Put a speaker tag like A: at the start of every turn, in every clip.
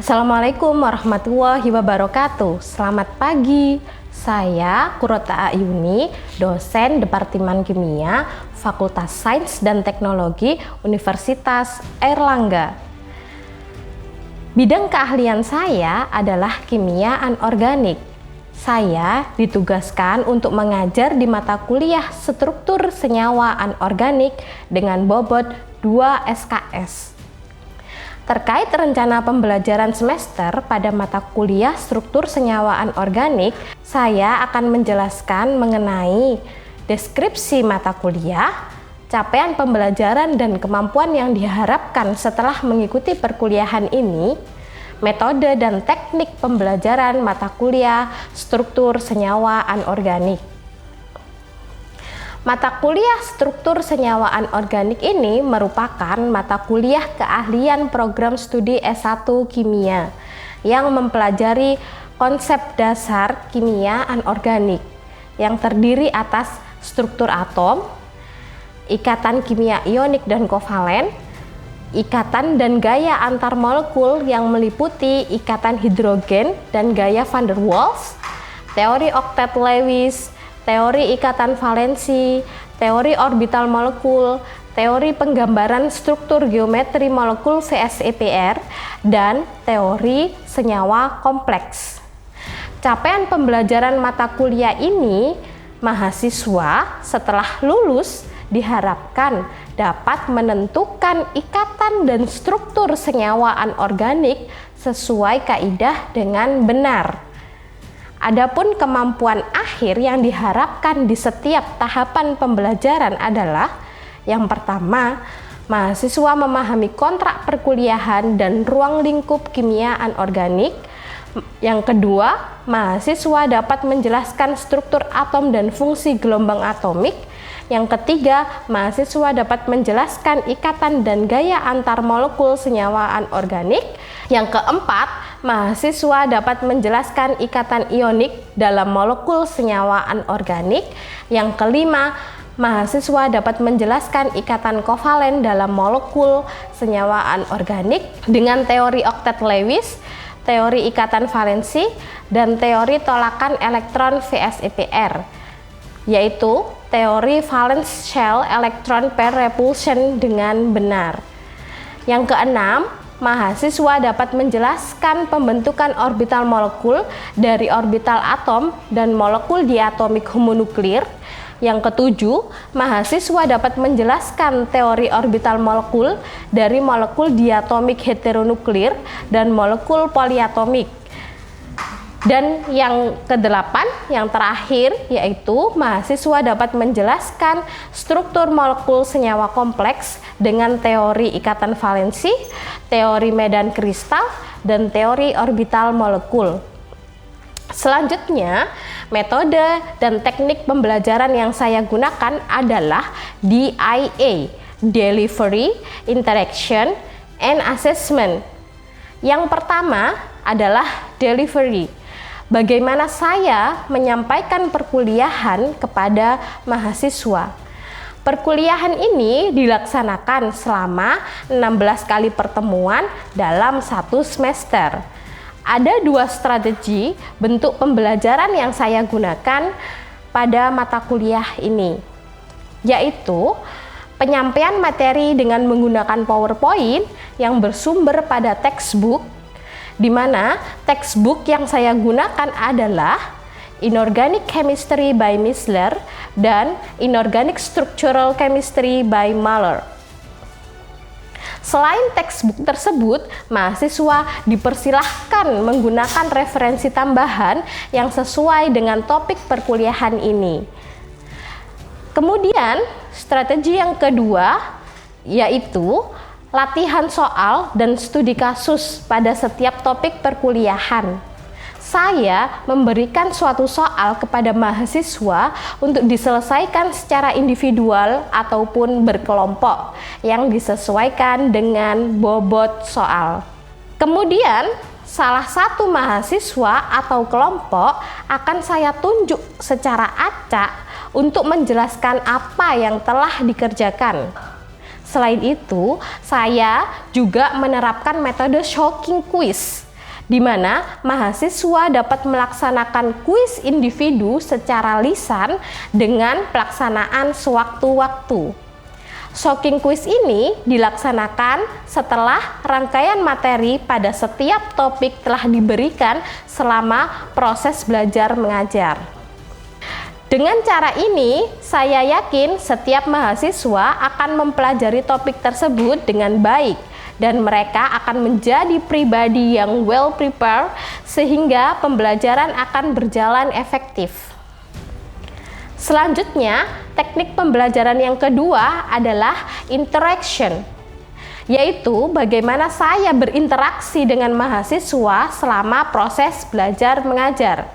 A: Assalamualaikum warahmatullahi wabarakatuh. Selamat pagi. Saya Kurota Ayuni, dosen Departemen Kimia, Fakultas Sains dan Teknologi Universitas Airlangga. Bidang keahlian saya adalah kimia anorganik. Saya ditugaskan untuk mengajar di mata kuliah struktur senyawa anorganik dengan bobot 2 SKS. Terkait rencana pembelajaran semester pada mata kuliah struktur senyawa anorganik, saya akan menjelaskan mengenai deskripsi mata kuliah, capaian pembelajaran dan kemampuan yang diharapkan setelah mengikuti perkuliahan ini, metode dan teknik pembelajaran mata kuliah struktur senyawa anorganik. Mata kuliah struktur senyawa anorganik ini merupakan mata kuliah keahlian program studi S1 Kimia yang mempelajari konsep dasar kimia anorganik yang terdiri atas struktur atom, ikatan kimia ionik dan kovalen, ikatan dan gaya antar molekul yang meliputi ikatan hidrogen dan gaya van der Waals, teori oktet Lewis, teori ikatan valensi, teori orbital molekul, teori penggambaran struktur geometri molekul VSEPR, dan teori senyawa kompleks. Capaian pembelajaran mata kuliah ini, mahasiswa setelah lulus diharapkan dapat menentukan ikatan dan struktur senyawa anorganik sesuai kaidah dengan benar. Adapun kemampuan akhir yang diharapkan di setiap tahapan pembelajaran adalah yang pertama, mahasiswa memahami kontrak perkuliahan dan ruang lingkup kimia anorganik. Yang kedua, mahasiswa dapat menjelaskan struktur atom dan fungsi gelombang atomik. Yang ketiga, mahasiswa dapat menjelaskan ikatan dan gaya antar molekul senyawa anorganik. Yang keempat, mahasiswa dapat menjelaskan ikatan ionik dalam molekul senyawa anorganik. Yang kelima, mahasiswa dapat menjelaskan ikatan kovalen dalam molekul senyawa anorganik dengan teori oktet Lewis, teori ikatan valensi, dan teori tolakan elektron VSEPR, yaitu teori valence shell electron pair repulsion dengan benar. Yang keenam, mahasiswa dapat menjelaskan pembentukan orbital molekul dari orbital atom dan molekul diatomik homonuklir. Yang ketujuh, mahasiswa dapat menjelaskan teori orbital molekul dari molekul diatomik heteronuklir dan molekul poliatomik. Dan yang kedelapan, yang terakhir, yaitu mahasiswa dapat menjelaskan struktur molekul senyawa kompleks dengan teori ikatan valensi, teori medan kristal, dan teori orbital molekul. Selanjutnya, metode dan teknik pembelajaran yang saya gunakan adalah DIA, Delivery, Interaction, and Assessment. Yang pertama adalah delivery. Bagaimana saya menyampaikan perkuliahan kepada mahasiswa. Perkuliahan ini dilaksanakan selama 16 kali pertemuan dalam satu semester. Ada dua strategi bentuk pembelajaran yang saya gunakan pada mata kuliah ini, yaitu penyampaian materi dengan menggunakan PowerPoint yang bersumber pada textbook, di mana textbook yang saya gunakan adalah Inorganic Chemistry by Missler dan Inorganic Structural Chemistry by Mahler. Selain textbook tersebut, mahasiswa dipersilahkan menggunakan referensi tambahan yang sesuai dengan topik perkuliahan ini. Kemudian, strategi yang kedua yaitu latihan soal dan studi kasus pada setiap topik perkuliahan. Saya memberikan suatu soal kepada mahasiswa untuk diselesaikan secara individual ataupun berkelompok yang disesuaikan dengan bobot soal. Kemudian, salah satu mahasiswa atau kelompok akan saya tunjuk secara acak untuk menjelaskan apa yang telah dikerjakan. Selain itu, saya juga menerapkan metode shocking quiz di mana mahasiswa dapat melaksanakan kuis individu secara lisan dengan pelaksanaan sewaktu-waktu. Shocking quiz ini dilaksanakan setelah rangkaian materi pada setiap topik telah diberikan selama proses belajar mengajar. Dengan cara ini, saya yakin setiap mahasiswa akan mempelajari topik tersebut dengan baik dan mereka akan menjadi pribadi yang well prepared sehingga pembelajaran akan berjalan efektif. Selanjutnya, teknik pembelajaran yang kedua adalah interaction, yaitu bagaimana saya berinteraksi dengan mahasiswa selama proses belajar mengajar.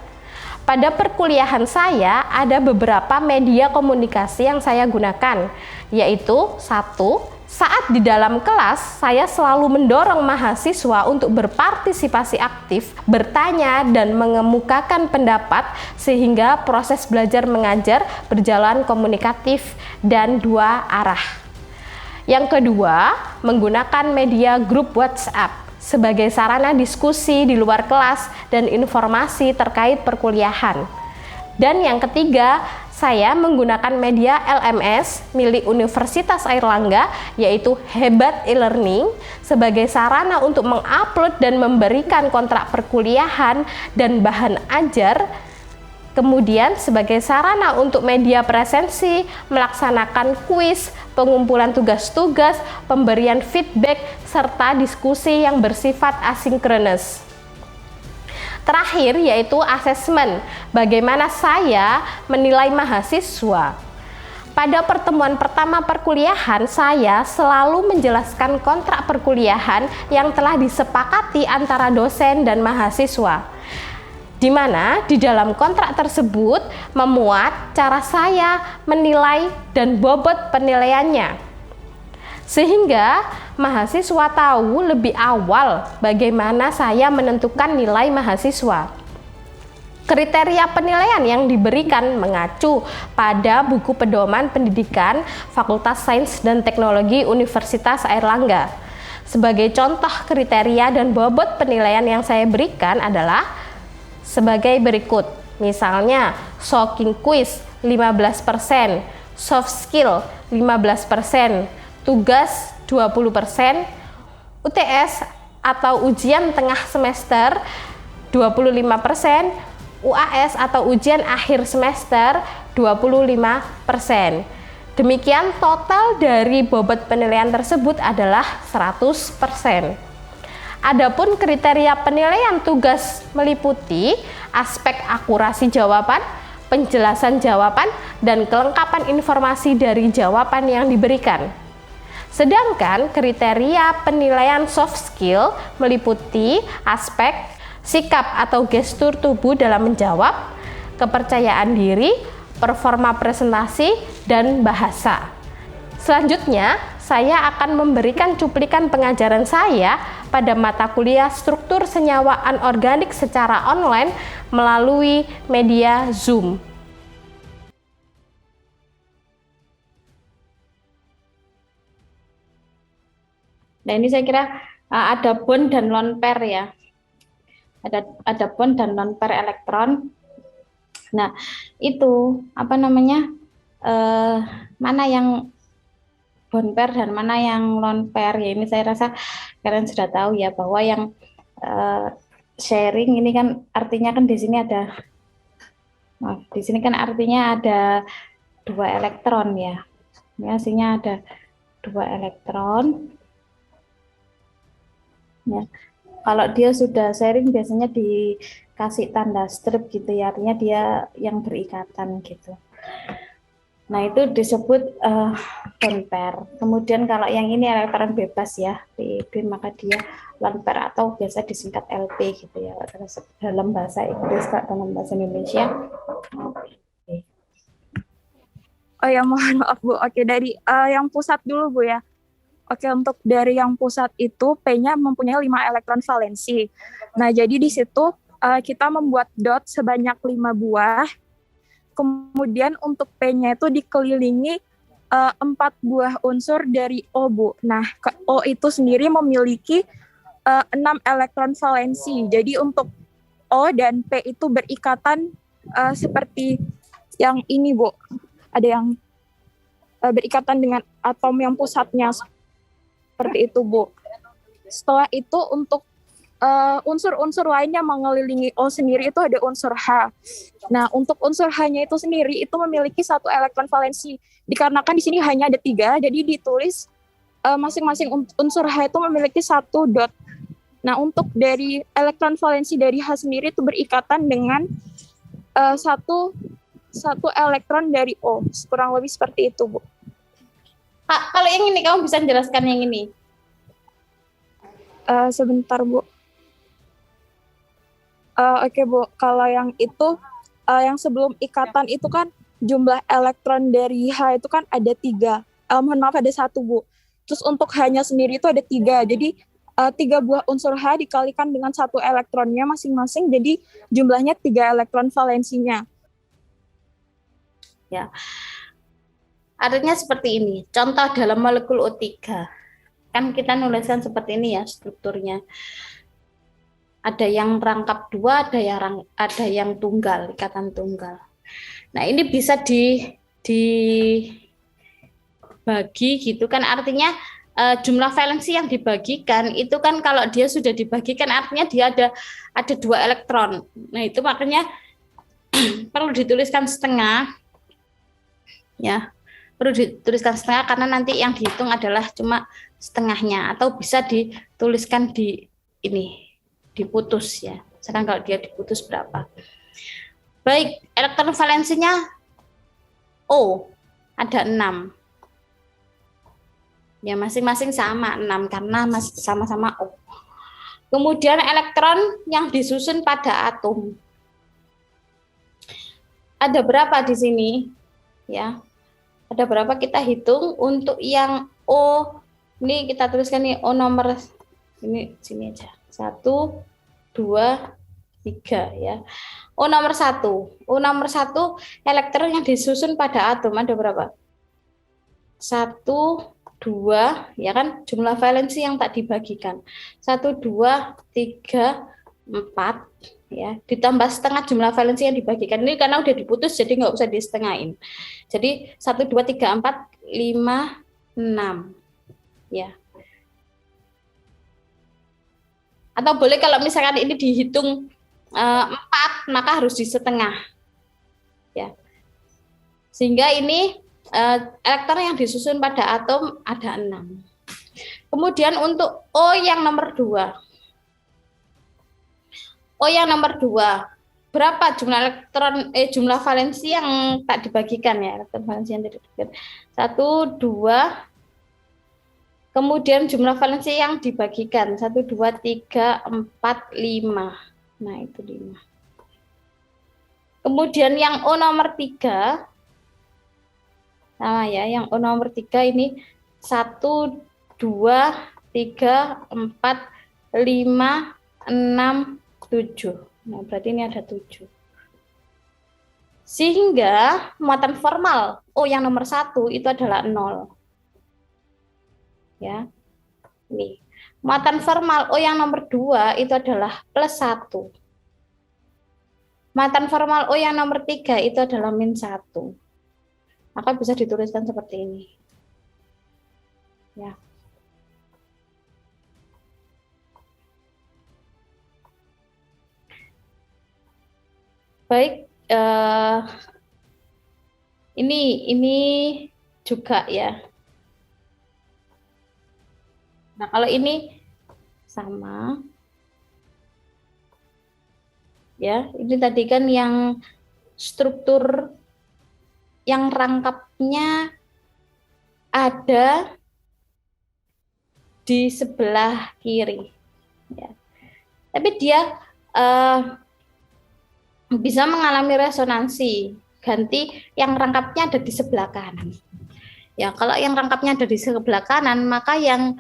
A: Pada perkuliahan saya ada beberapa media komunikasi yang saya gunakan, yaitu satu, saat di dalam kelas saya selalu mendorong mahasiswa untuk berpartisipasi aktif, bertanya dan mengemukakan pendapat sehingga proses belajar mengajar berjalan komunikatif dan dua arah. Yang kedua, menggunakan media grup WhatsApp sebagai sarana diskusi di luar kelas dan informasi terkait perkuliahan. Dan yang ketiga, saya menggunakan media LMS milik Universitas Airlangga, yaitu Hebat e-learning, sebagai sarana untuk mengupload dan memberikan kontrak perkuliahan dan bahan ajar. Kemudian sebagai sarana untuk media presensi, melaksanakan kuis, pengumpulan tugas-tugas, pemberian feedback, serta diskusi yang bersifat asinkronus. Terakhir yaitu asesmen, bagaimana saya menilai mahasiswa. Pada pertemuan pertama perkuliahan, saya selalu menjelaskan kontrak perkuliahan yang telah disepakati antara dosen dan mahasiswa, di mana di dalam kontrak tersebut memuat cara saya menilai dan bobot penilaiannya, sehingga mahasiswa tahu lebih awal bagaimana saya menentukan nilai mahasiswa. Kriteria penilaian yang diberikan mengacu pada buku pedoman pendidikan Fakultas Sains dan Teknologi Universitas Airlangga. Sebagai contoh kriteria dan bobot penilaian yang saya berikan adalah sebagai berikut. Misalnya, shocking quiz 15%, soft skill 15%, tugas 20%, UTS atau ujian tengah semester 25%, UAS atau ujian akhir semester 25%. Demikian total dari bobot penilaian tersebut adalah 100%. Adapun kriteria penilaian tugas meliputi aspek akurasi jawaban, penjelasan jawaban, dan kelengkapan informasi dari jawaban yang diberikan. Sedangkan kriteria penilaian soft skill meliputi aspek sikap atau gestur tubuh dalam menjawab, kepercayaan diri, performa presentasi, dan bahasa. Selanjutnya, saya akan memberikan cuplikan pengajaran saya pada mata kuliah struktur senyawa anorganik secara online melalui media Zoom. Nah, ini saya kira ada bond dan lone pair ya. Ada bond dan lone pair elektron. Nah, itu apa namanya? Mana yang bond pair dan mana yang lone pair ya, ini saya rasa kalian sudah tahu ya, bahwa yang sharing ini kan artinya kan di sini ada, maaf, di sini kan artinya ada 2 elektron ya. Ini aslinya ada 2 elektron. Ya. Kalau dia sudah sharing biasanya dikasih tanda strip gitu ya, artinya dia yang berikatan gitu. Nah, itu disebut bond pair. Kemudian kalau yang ini elektron bebas ya, PEB, maka dia lone pair atau biasa disingkat LP gitu ya, dalam bahasa Inggris, dalam bahasa Indonesia.
B: Oh ya, mohon maaf Bu. Oke, dari yang pusat dulu Bu ya. Oke, untuk dari yang pusat itu P-nya mempunyai 5 elektron valensi. Nah, jadi di situ kita membuat dot sebanyak 5 buah. Kemudian untuk P-nya itu dikelilingi 4 buah unsur dari O, Bu. Nah, O itu sendiri memiliki 6 elektron valensi. Jadi untuk O dan P itu berikatan seperti yang ini, Bu. Ada yang berikatan dengan atom yang pusatnya seperti itu, Bu. Setelah itu untuk unsur-unsur lainnya mengelilingi O sendiri itu ada unsur H. Nah, untuk unsur H-nya itu sendiri itu memiliki 1 elektron valensi. Dikarenakan di sini hanya ada 3, jadi ditulis masing-masing unsur H itu memiliki 1 dot. Nah, untuk dari elektron valensi dari H sendiri itu berikatan dengan satu elektron dari O. Kurang lebih seperti itu, Bu.
C: Kak, kalau yang ini kamu bisa jelaskan yang ini?
B: Sebentar, Bu. Oke, Bu. Kalau yang itu, yang sebelum ikatan itu kan jumlah elektron dari H itu kan ada 3. Mohon maaf, ada 1, Bu. Terus untuk H-nya sendiri itu ada 3. Jadi 3 buah unsur H dikalikan dengan 1 elektronnya masing-masing, jadi jumlahnya 3 elektron valensinya.
C: Ya. Artinya seperti ini. Contoh dalam molekul O3. Kan kita nuliskan seperti ini ya strukturnya. Ada yang rangkap 2, ada yang tunggal, ikatan tunggal. Nah, ini bisa dibagi gitu kan, artinya jumlah valensi yang dibagikan itu kan kalau dia sudah dibagikan artinya dia ada 2 elektron. Nah, itu makanya perlu dituliskan setengah. Ya. Perlu dituliskan setengah karena nanti yang dihitung adalah cuma setengahnya, atau bisa dituliskan di ini, diputus ya. Sekarang kalau dia diputus berapa? Baik, elektron valensinya O ada 6. Ya, masing-masing sama 6 karena masih sama-sama O. Kemudian elektron yang disusun pada atom. Ada berapa di sini? Ya. Ada berapa kita hitung untuk yang O. Ini kita tuliskan nih O nomor ini sini aja. 1 2 3 ya. O nomor 1. O nomor 1 elektron yang disusun pada atom ada berapa? 1 2 ya kan, jumlah valensi yang tak dibagikan. 1 2 3 4 ya, ditambah setengah jumlah valensi yang dibagikan. Ini karena udah diputus jadi nggak usah disetengahin. Jadi 1 2 3 4 5 6 ya. Atau boleh kalau misalkan ini dihitung 4, maka harus disetengah. Ya. Sehingga ini elektron yang disusun pada atom ada 6. Kemudian untuk O yang nomor 2. O yang nomor 2. Berapa jumlah elektron jumlah valensi yang tak dibagikan ya, elektron valensi yang tidak dibagikan. 1 2. Kemudian jumlah valensi yang dibagikan 1 2 3 4 5. Nah, itu 5. Kemudian yang O nomor 3 sama ya, yang O nomor 3 ini 1 2 3 4 5 6 7. Nah, berarti ini ada 7. Sehingga muatan formal O yang nomor 1 itu adalah 0. Ya. Nih. Muatan formal O yang nomor 2 itu adalah plus 1. Muatan formal O yang nomor 3 itu adalah min 1. Maka bisa dituliskan seperti ini. Ya. Baik, ini juga ya. Nah, kalau ini sama, ya, ini tadi kan yang struktur yang rangkapnya ada di sebelah kiri, ya. Tapi dia bisa mengalami resonansi, ganti yang rangkapnya ada di sebelah kanan. Ya, kalau yang rangkapnya ada di sebelah kanan, maka yang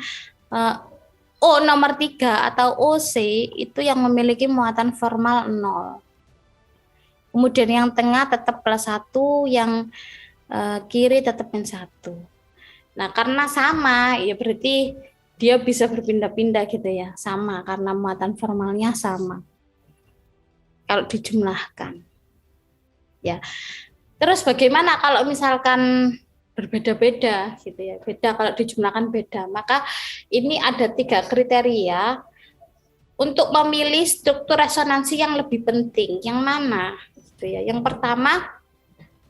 C: O nomor 3 atau OC itu yang memiliki muatan formal 0. Kemudian yang tengah tetap plus 1, yang kiri tetap min 1. Nah, karena sama, ya berarti dia bisa berpindah-pindah gitu ya, sama karena muatan formalnya sama. Kalau dijumlahkan. Ya. Terus bagaimana kalau misalkan berbeda-beda gitu ya, beda kalau dijumlahkan beda, maka ini ada 3 kriteria untuk memilih struktur resonansi yang lebih penting. Yang mana? Gitu ya. Yang pertama,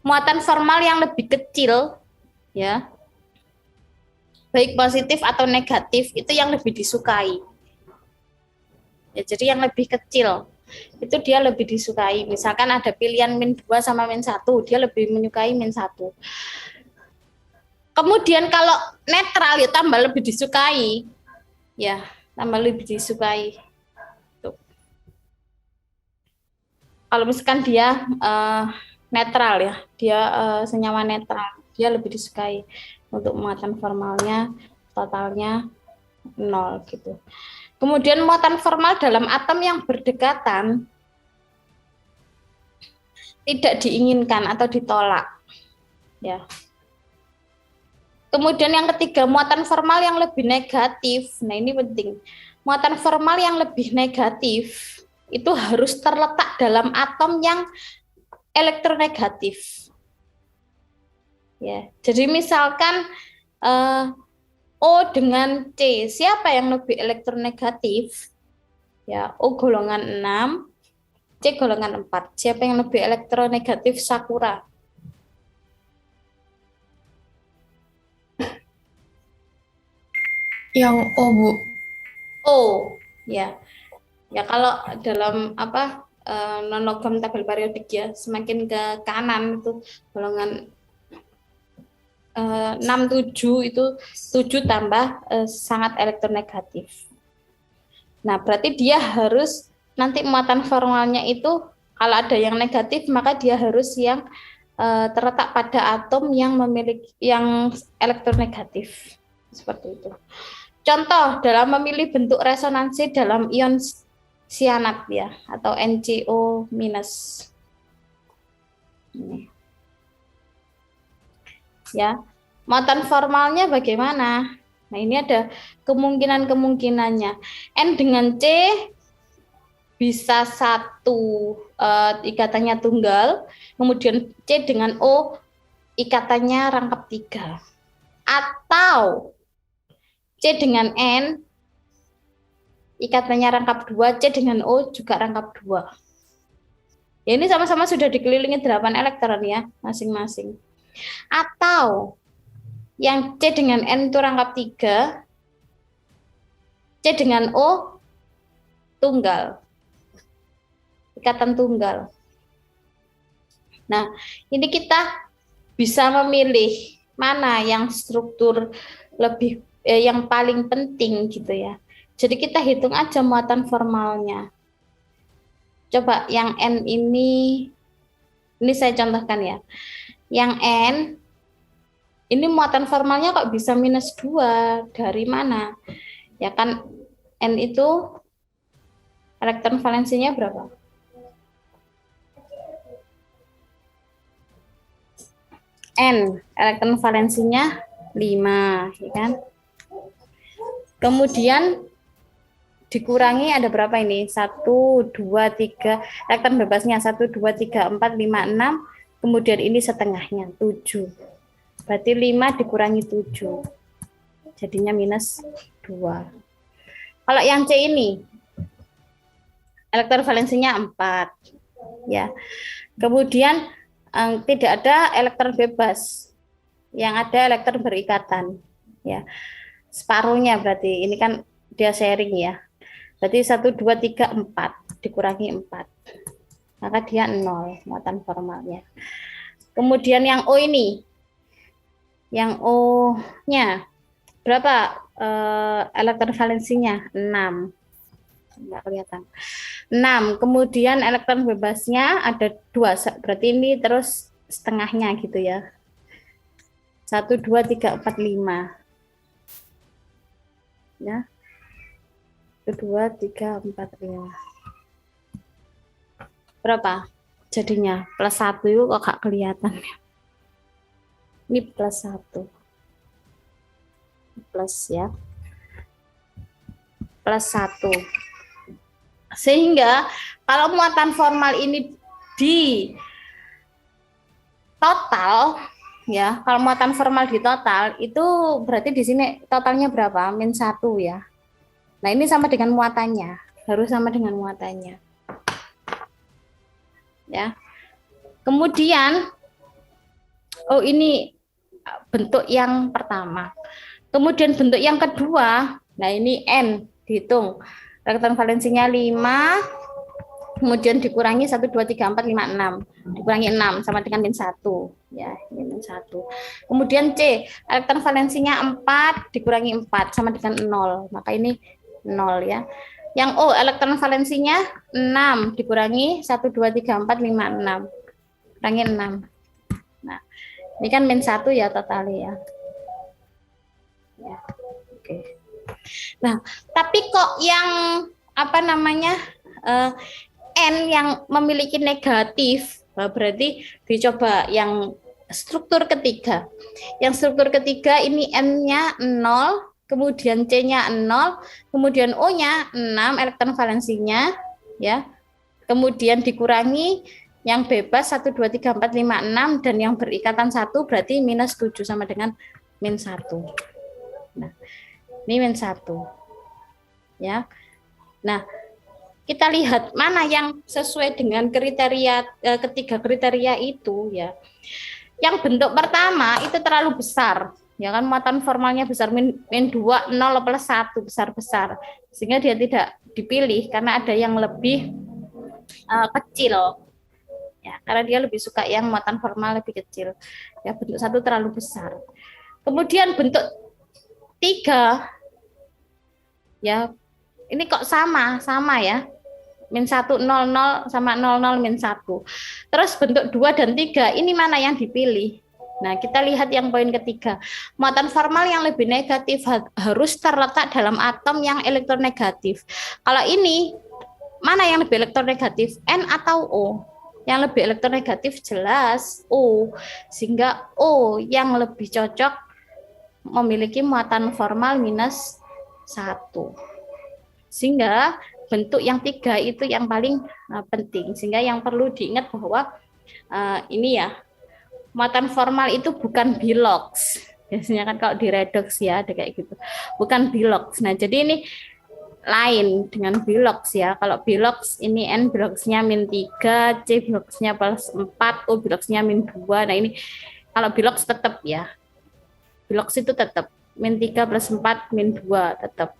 C: muatan formal yang lebih kecil, ya, baik positif atau negatif, itu yang lebih disukai. Ya, jadi yang lebih kecil itu dia lebih disukai. Misalkan ada pilihan -2 sama -1, dia lebih menyukai -1. Kemudian kalau netral ya tambah lebih disukai. Ya, tambah lebih disukai. Tuh. Kalau misalkan dia netral ya, dia senyawa netral, dia lebih disukai. Untuk muatan formalnya totalnya 0 gitu. Kemudian muatan formal dalam atom yang berdekatan tidak diinginkan atau ditolak. Ya. Kemudian yang ketiga, muatan formal yang lebih negatif. Nah, ini penting. Muatan formal yang lebih negatif itu harus terletak dalam atom yang elektronegatif. Ya. Jadi misalkan O dengan C, siapa yang lebih elektronegatif? Ya, O golongan 6, C golongan 4. Siapa yang lebih elektronegatif? Sakura.
D: Yang O, Bu.
C: O, ya. Ya kalau dalam non-logam tabel periodik ya, semakin ke kanan itu golongan 6, 7 itu 7 tambah sangat elektronegatif. Nah, berarti dia harus nanti muatan formalnya itu kalau ada yang negatif maka dia harus yang terletak pada atom yang memiliki yang elektronegatif. Seperti itu. Contoh dalam memilih bentuk resonansi dalam ion sianat ya atau NCO-. Ya, muatan formalnya bagaimana? Nah, ini ada kemungkinannya. N dengan C bisa satu ikatannya tunggal, kemudian C dengan O ikatannya rangkap 3. Atau C dengan N ikatannya rangkap 2, C dengan O juga rangkap 2. Ya, ini sama-sama sudah dikelilingi 8 elektron ya, masing-masing. Atau yang C dengan N itu rangkap 3, C dengan O tunggal, ikatan tunggal. Nah, ini kita bisa memilih mana yang struktur lebih yang paling penting gitu ya. Jadi kita hitung aja muatan formalnya. Coba yang N ini saya contohkan ya. Yang N ini muatan formalnya kok bisa -2, dari mana? Ya kan N itu elektron valensinya berapa? N, elektron valensinya 5, ya kan? Kemudian dikurangi ada berapa ini? 1, 2, 3, elektron bebasnya 1, 2, 3, 4, 5, 6, kemudian ini setengahnya, 7. Berarti 5 dikurangi 7. Jadinya -2. Kalau yang C ini, elektron valensinya 4. Ya. Kemudian tidak ada elektron bebas. Yang ada elektron berikatan. Ya. Separuhnya berarti, ini kan dia sharing ya. Berarti 1, 2, 3, 4. Dikurangi 4. Maka dia 0 muatan formalnya. Kemudian yang O ini, yang O-nya berapa elektron valensinya? 6. Enggak kelihatan. 6. Kemudian elektron bebasnya ada 2. Berarti ini terus setengahnya gitu ya. 1, 2, 3, 4, 5. Ya. 1, 2, 3, 4, 5. Berapa? Jadinya +1 itu kok gak kelihatan. Ini +1. Plus ya. plus 1. Sehingga kalau muatan formal ini di total, ya, kalau muatan formal di total itu berarti di sini totalnya berapa? Min 1 ya. Nah, ini sama dengan muatannya, harus sama dengan muatannya. Ya. Kemudian ini bentuk yang pertama. Kemudian bentuk yang kedua, nah ini N dihitung. Elektron valensinya 5, kemudian dikurangi 1, 2, 3, 4, 5, 6. Dikurangi 6 sama dengan min 1. Ya, ini min 1. Kemudian C, elektron valensinya 4 dikurangi 4 sama dengan 0. Maka ini 0 ya. Yang O, elektron valensinya 6 dikurangi 1, 2, 3, 4, 5, 6. Kurangi 6. Nah, ini kan min 1 ya totalnya ya. Ya, oke. Nah, tapi kok yang apa namanya N yang memiliki negatif, berarti dicoba yang struktur ketiga. Yang struktur ketiga ini N-nya 0, kemudian C-nya 0, kemudian O-nya 6 elektron valensinya ya. Kemudian dikurangi yang bebas 1, 2, 3, 4, 5, 6 dan yang berikatan 1 berarti minus 7 sama dengan min 1. Nah, ini min 1. Ya. Nah, kita lihat mana yang sesuai dengan kriteria ketiga kriteria itu ya. Yang bentuk pertama itu terlalu besar, ya kan, muatan formalnya besar, min 2, 0 plus 1 besar-besar. Sehingga dia tidak dipilih karena ada yang lebih kecil. Ya, karena dia lebih suka yang muatan formal lebih kecil. Ya, bentuk 1 terlalu besar. Kemudian bentuk 3 ya, ini kok sama ya. Min 1, 0, 0 sama 0, 0, min 1. Terus bentuk 2 dan 3, ini mana yang dipilih? Nah, kita lihat yang poin ketiga. Muatan formal yang lebih negatif harus terletak dalam atom yang elektronegatif. Kalau ini, mana yang lebih elektronegatif? N atau O? Yang lebih elektronegatif jelas O. Sehingga O yang lebih cocok memiliki muatan formal minus 1. Sehingga bentuk yang 3 itu yang paling penting. Sehingga yang perlu diingat bahwa ini ya, muatan formal itu bukan bilox. Biasanya kan kalau di redox ya ada kayak gitu. Bukan bilox. Nah, jadi ini lain dengan bilox ya. Kalau bilox ini N biloxnya min 3, C biloxnya plus 4, O biloxnya min 2. Nah, ini kalau bilox tetap ya. Bilox itu tetap min 3 plus 4 min 2 tetap.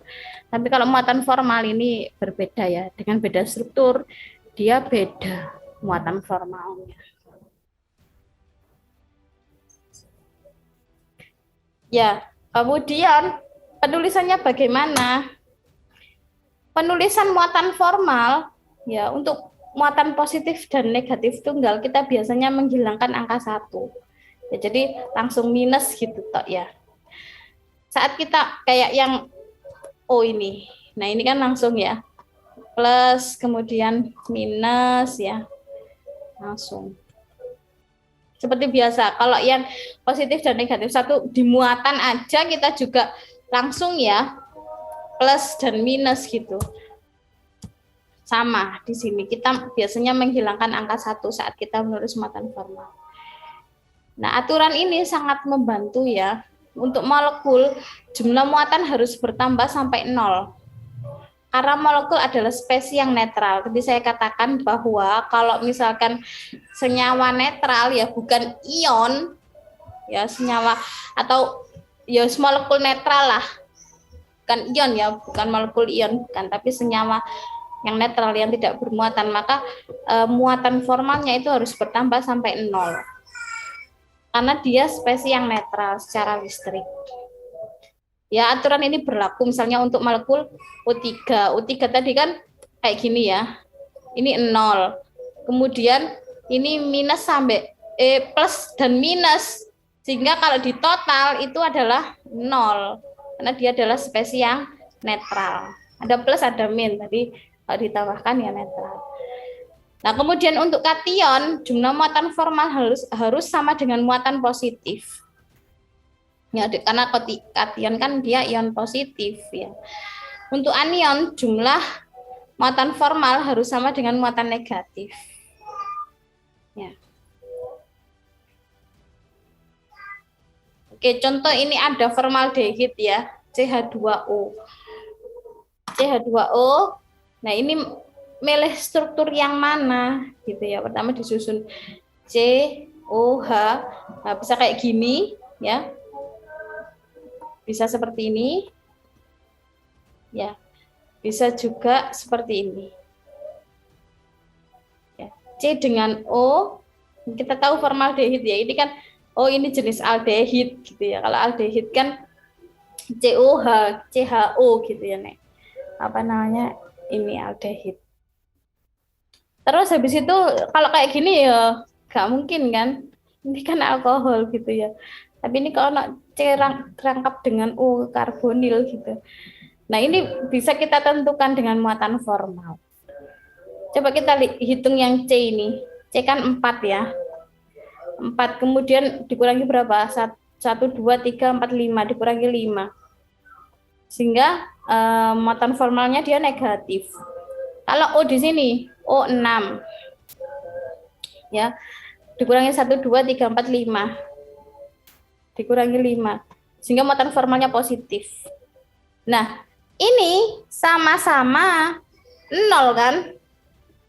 C: Tapi kalau muatan formal ini berbeda ya, dengan beda struktur, dia beda muatan formalnya. Ya, kemudian penulisannya bagaimana? Penulisan muatan formal ya, untuk muatan positif dan negatif tunggal kita biasanya menghilangkan angka 1. Ya, jadi langsung minus gitu toh ya. Saat kita kayak yang O ini. Nah, ini kan langsung ya. Plus kemudian minus ya. Langsung. Seperti biasa, kalau yang positif dan negatif satu di muatan aja kita juga langsung ya. Plus dan minus gitu. Sama di sini kita biasanya menghilangkan angka 1 saat kita menulis muatan formal. Nah, aturan ini sangat membantu ya. Untuk molekul jumlah muatan harus bertambah sampai 0. Karena molekul adalah spesies yang netral. Tadi saya katakan bahwa kalau misalkan senyawa netral ya bukan ion ya, senyawa atau ya molekul netral lah. Bukan ion ya, bukan molekul ion, bukan, tapi senyawa yang netral yang tidak bermuatan, maka muatan formalnya itu harus bertambah sampai 0. Karena dia spesies yang netral secara listrik. Ya, aturan ini berlaku misalnya untuk molekul O3. O3 tadi kan kayak gini ya. Ini 0. Kemudian ini minus sampai plus dan minus. Sehingga kalau di total itu adalah 0. Karena dia adalah spesies yang netral. Ada plus, ada min. Tadi kalau ditambahkan ya netral. Nah, kemudian untuk kation, jumlah muatan formal harus sama dengan muatan positif. Ya, karena kation kan dia ion positif ya. Untuk anion, jumlah muatan formal harus sama dengan muatan negatif. Ya. Oke, contoh ini ada formaldehid ya, CH2O. CH2O, nah ini milih struktur yang mana gitu ya. Pertama disusun COH, nah bisa kayak gini ya. Bisa seperti ini. Ya. Bisa juga seperti ini. Ya. C dengan O, kita tahu formaldehid ya. Ini kan ini jenis aldehid gitu ya. Kalau aldehid kan COH, CHO gitu ya, Nek. Apa namanya? Ini aldehid. Terus habis itu kalau kayak gini ya nggak mungkin kan? Ini kan alkohol gitu ya. Tapi ini kalau nak C rangkap dengan O karbonil gitu. Nah, ini bisa kita tentukan dengan muatan formal. Coba kita hitung yang C ini. C kan 4 ya. 4 kemudian dikurangi berapa? 1, 2, 3, 4, 5 dikurangi 5. Sehingga muatan formalnya dia negatif. Kalau O di sini, O6. Ya. Dikurangi 1, 2, 3, 4, 5. Dikurangi 5. Sehingga muatan formalnya positif. Nah, ini sama-sama 0 kan?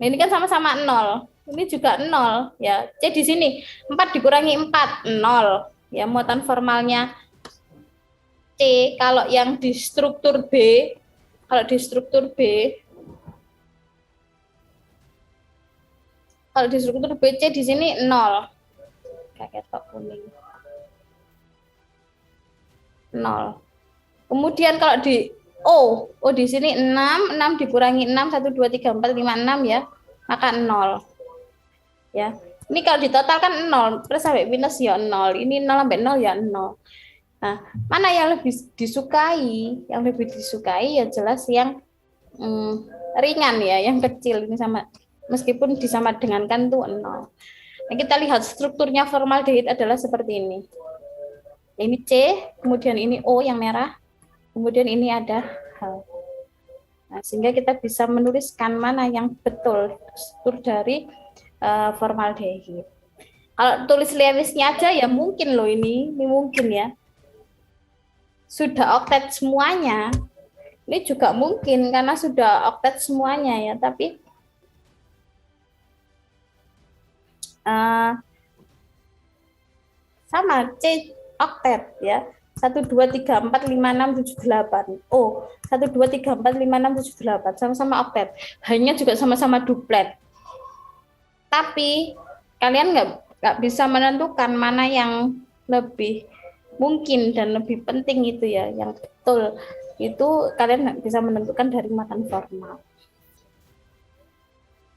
C: Nah, ini kan sama-sama 0. Ini juga 0 ya. C di sini 4 dikurangi 4 0 ya, muatan formalnya C. Kalau yang di struktur B, C di sini 0. Kayak ketok kuning. 0. Kemudian kalau di O di sini 6 dikurangi 6 1 2 3 4 5 6 ya, maka 0. Ya. Ini kalau ditotal kan 0 plus sampai minus ya 0. Ini 0 sampai 0 ya 0. Nah, mana yang lebih disukai? Yang lebih disukai ya jelas yang ringan ya, yang kecil ini sama meskipun disama dengankan tuh 0. Nah, kita lihat strukturnya formaldehid adalah seperti ini. Ini C, kemudian ini O yang merah, kemudian ini ada H. Nah, sehingga kita bisa menuliskan mana yang betul struktur dari formaldehid. Kalau tulis Lewisnya aja ya mungkin loh ini mungkin ya. Sudah oktet semuanya. Ini juga mungkin karena sudah oktet semuanya ya, tapi sama C oktet ya. 1 2 3 4 5 6 7 8. Oh, 1 2 3 4 5 6 7 8 sama-sama oktet. Hanya juga sama-sama duplet. Tapi kalian nggak bisa menentukan mana yang lebih mungkin dan lebih penting itu ya, yang betul itu kalian nggak bisa menentukan dari muatan formal,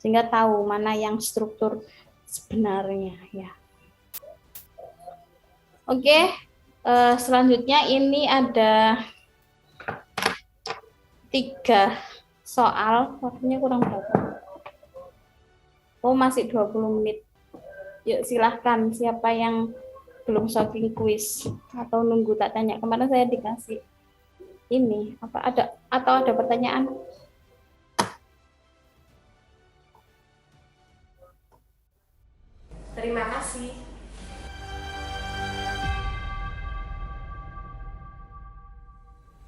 C: sehingga tahu mana yang struktur sebenarnya ya. Oke, selanjutnya ini ada 3 soal, waktunya kurang berapa? Oh, masih 20 menit. Yuk silahkan, siapa yang belum solving quiz atau nunggu tak tanya. Kemarin saya dikasih ini, apa ada atau ada pertanyaan?
A: Terima kasih.